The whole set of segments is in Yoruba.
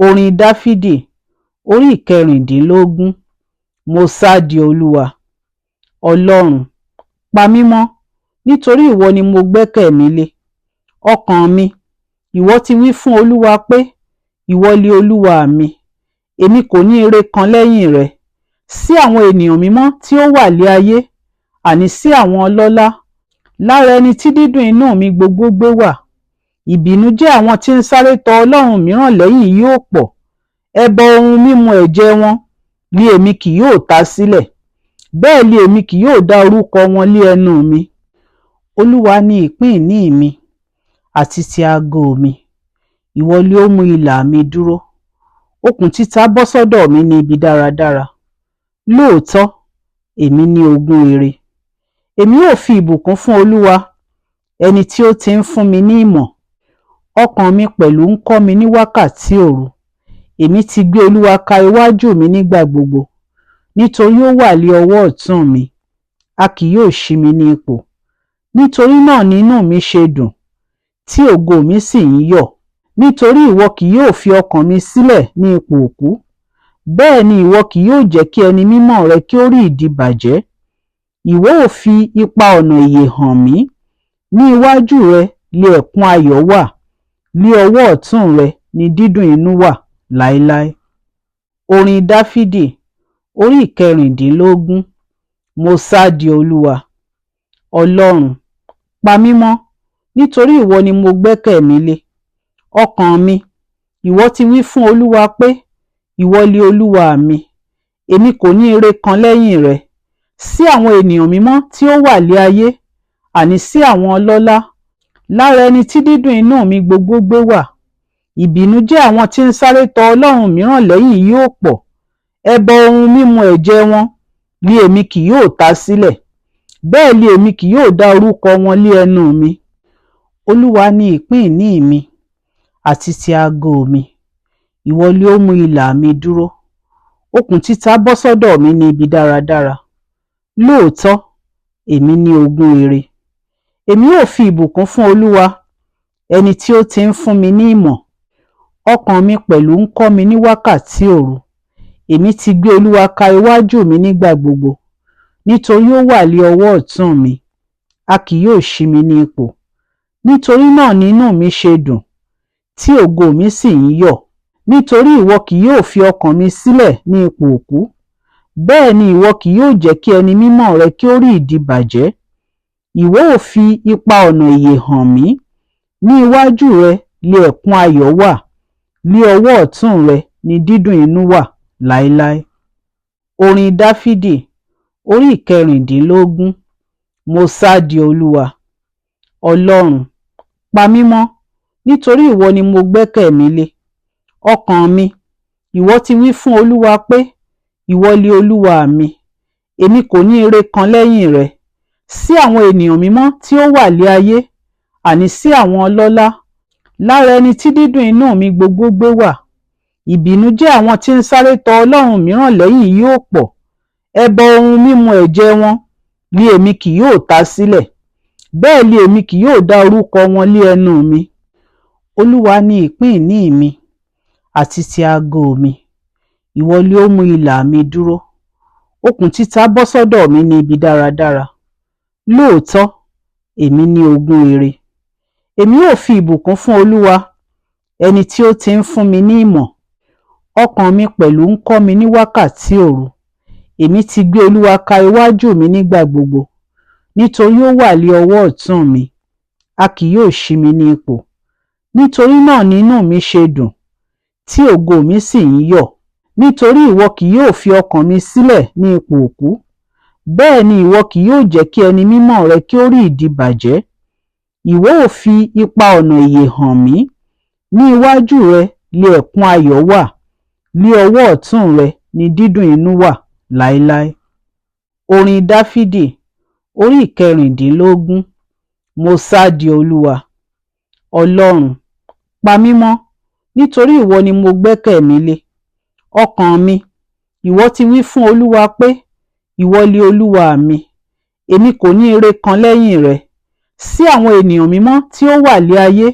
Orin Dáfídì orí ìkẹrìndínlógún. Mo sádi Olúwa. Ọlọ́run, pa mí mọ́, nítorí ìwọ ni mo gbẹ́kẹ̀ mi lé. Ọkàn mi, ìwọ ti wí fún Olúwa pé, ìwọ li Olúwa mi, èmi kò ní ire kan lẹ́yìn rẹ. Sí àwọn ènìyàn mímọ́ tí ó wà lé ayé, àní sí àwọn ọlọ́lá, lára ẹni tí dídùn inú mi gbogbo gbé wà. Ìbìnújẹ́ àwọn tí ń sáré tọ Ọlọ́run mìíràn lẹ́yìn yóò pọ̀. Ẹbọ ohun mímu ẹ̀jẹ̀ wọn ni èmi kì yóò ta sílẹ̀, bẹ́ẹ̀ ni èmi kì yóò dá orúkọ wọn lé ẹnu mi. Olúwa ni ìpín ìní mi àti ti ago mi, ìwọ ni ó mú ìlà mi dúró. Okùn títa bọ́ sọ́dọ̀ mi ní ibi dáradára. Lóòótọ́, èmi ní ogún ire. Èmi yóò fi ìbùkún fún Olúwa, ẹni tí ó ti ń fún mi ní ìmọ̀. Ọkàn mi pẹ̀lú ń kọ́ mi ní wákàtí òru. Èmi ti gbé Olúwa ka iwájú mi nígbà gbogbo, nítorí ó wà lé ọwọ́ ọ̀tún mi, a kì yóò ṣí mi ní ipò. Nítorí náà ni inú mi ṣe dùn, tí ògo mi sì ń yọ̀. Nítorí ìwọ kì yóò fi ọkàn mi sílẹ̀ ní ipò òkú, bẹ́ẹ̀ ni ìwọ kì yóò jẹ́ kí ẹni mímọ́ rẹ kí ó rí ìdíbàjẹ́. Ìwọ ò fi ipa ọ̀nà ìyè hàn mí. Ní iwájú rẹ lé ẹ̀kún ayọ̀ wà, lé ọwọ́ ọ̀tún rẹ ni dídùn inú wà láéláé. Orin Dáfídì orí ìkẹrìndínlógún. Mo sádi Olúwa. Ọlọ́run, pa mí mọ́, nítorí ìwọ ni mo gbẹ́kẹ̀ mi lé. Ọkàn mi, ìwọ ti wí fún Olúwa pé, ìwọ li Olúwa mi, èmi kò ní ire kan lẹ́yìn rẹ. Sí àwọn ènìyàn mímọ́ tí ó wà lé ayé, àní sí àwọn ọlọ́lá, lára ẹni tí dídùn inú mi gbogbo gbé wà. Ìbìnújẹ́ àwọn tí ń sáré tọ Ọlọ́run mìíràn lẹ́yìn yóò pọ̀. Ẹbọ ohun mímu ẹ̀jẹ̀ wọn ni èmi kì yóò ta sílẹ̀, bẹ́ẹ̀ ni èmi kì yóò dá orúkọ wọn lé ẹnu mi. Olúwa ni ìpín ìní mi àti ti ago mi, ìwọ ni ó mú ìlà mi dúró. Okùn títa bọ́ sọ́dọ̀ mi ní ibi dáradára. Lóòótọ́, èmi ní ogún ire. Èmi yóò fi ìbùkún fún Olúwa, ẹni tí ó ti ń fún mi ní ìmọ̀. Ọkàn mi pẹ̀lú ń kọ́ mi ní wákàtí òru. Èmi ti gbé Olúwa ka iwájú mi nígbà gbogbo, nítorí ó wà lé ọwọ́ ọ̀tún mi, a kì yóò ṣí mi ní ipò. Nítorí náà ni inú mi ṣe dùn, tí ògo mi sì ń yọ̀. Nítorí ìwọ kì yóò fi ọkàn mi sílẹ̀ ní ipò òkú, bẹ́ẹ̀ ni ìwọ kì yóò jẹ́ kí ẹni mímọ́ rẹ kí ó rí ìdíbàjẹ́. Ìwọ ò fi ipa ọ̀nà ìyè hàn mí. Ní iwájú rẹ lé ẹ̀kún ayọ̀ wà, lé ọwọ́ ọ̀tún rẹ ni dídùn inú wà láéláé. Orin Dáfídì orí ìkẹrìndínlógún. Mo sádi Olúwa. Ọlọ́run, pa mí mọ́, nítorí ìwọ ni mo gbẹ́kẹ̀ mi lé. Ọkàn mi, ìwọ ti wí fún Olúwa pé, ìwọ li Olúwa mi, èmi kò ní ire kan lẹ́yìn rẹ. Sí àwọn ènìyàn mímọ́ tí ó wà lé ayé, àní sí àwọn ọlọ́lá, lára ẹni tí dídùn inú mi gbogbo gbé wà. Ìbìnújẹ́ àwọn tí ń sáré tọ Ọlọ́run mìíràn lẹ́yìn yóò pọ̀. Ẹbọ ohun mímu ẹ̀jẹ̀ wọn ni èmi kì yóò ta sílẹ̀, bẹ́ẹ̀ ni èmi kì yóò dá orúkọ wọn lé ẹnu mi. Olúwa ni ìpín ìní mi àti ti ago mi, ìwọ ni ó mú ìlà mi dúró. Okùn títa bọ́ sọ́dọ̀ mi ní ibi dáradára. Lóòótọ́, èmi ní ogún ire. Èmi yóò fi ìbùkún fún Olúwa, ẹni tí ó ti ń fún mi ní ìmọ̀. Ọkàn mi pẹ̀lú ń kọ́ mi ní wákàtí òru. Èmi ti gbé Olúwa ka iwájú mi nígbà gbogbo, nítorí ó wà lé ọwọ́ ọ̀tún mi, a kì yóò ṣí mi ní ipò. Nítorí náà ni inú mi ṣe dùn, tí ògo mi sì ń yọ̀. Nítorí ìwọ kì yóò fi ọkàn mi sílẹ̀ ní ipò òkú, bẹ́ẹ̀ ni ìwọ kì yóò jẹ́ kí ẹni mímọ́ rẹ kí ó rí ìdíbàjẹ́. Ìwọ ò fi ipa ọ̀nà ìyè hàn mí. Ní iwájú rẹ lé ẹ̀kún ayọ̀ wà, lé ọwọ́ ọ̀tún rẹ ni dídùn inú wà láéláé. Orin Dáfídì orí ìkẹrìndínlógún. Mo sádi Olúwa. Ọlọ́run, pa mí mọ́, nítorí ìwọ ni mo gbẹ́kẹ̀ mi lé. Ọkàn mi, ìwọ ti wí fún Olúwa pé, ìwọ li Olúwa mi, èmi kò ní ire kan lẹ́yìn rẹ. Sí àwọn ènìyàn mímọ́ tí ó wà lé ayé,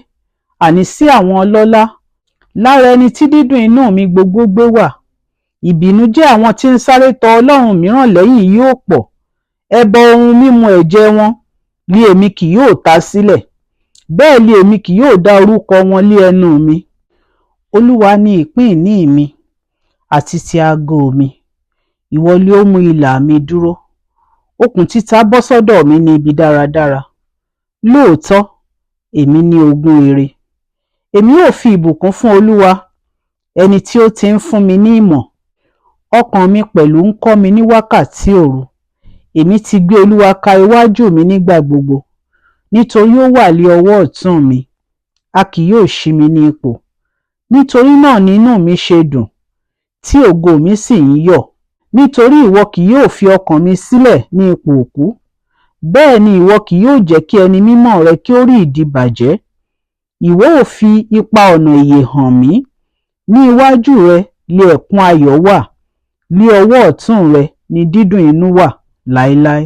àní sí àwọn ọlọ́lá, Lára ẹni tí dídùn inú mi gbogbo gbé wà. Ìbìnújẹ́ àwọn tí ń sáré tọ Ọlọ́run mìíràn lẹ́yìn yóò pọ̀. Ẹbọ ohun mímu ẹ̀jẹ̀ wọn li èmi kì yóò ta sílẹ̀, bẹ́ẹ̀ li èmi kì yóò dá orúkọ wọn lé ẹnu mi. Olúwa ni ìpín ìní mi àti ti ago mi. Ìwọ li ó mú ìlà mi dúró. Okùn títa bọ́ sọ́dọ̀ mi ní ibi dáradára. Lóòótọ́, èmi ní ogún rere. Èmi yóò fi ìbùkún fún Olúwa, ẹni tí ó ti ń fún mi ní ìmọ̀. Ọkàn mi pẹ̀lú ń kọ́ mi ní wákàtí òru. Èmi ti gbé Olúwa ka iwájú mi nígbà gbogbo, nítorí ó wà lé ọwọ́ ọ̀tún mi. A kì yóò ṣí mi ní ipò. Nítorí náà ni inú mi ṣe dùn, tí ògo mi sì ń yọ̀. Nítorí ìwọ kì yóò fi ọkàn mi sílẹ̀ ní ipò òkú, bẹ́ẹ̀ ni ìwọ kì yóò jẹ́ kí ẹni mímọ́ rẹ kí ó rí ìdíbàjẹ́. Ìwọ ò fi ipa ọ̀nà ìyè hàn mí. Ní iwájú rẹ li ẹ̀kún ayọ̀ wà, ní ọwọ́ ọ̀tún rẹ ni dídùn inú wà láéláé.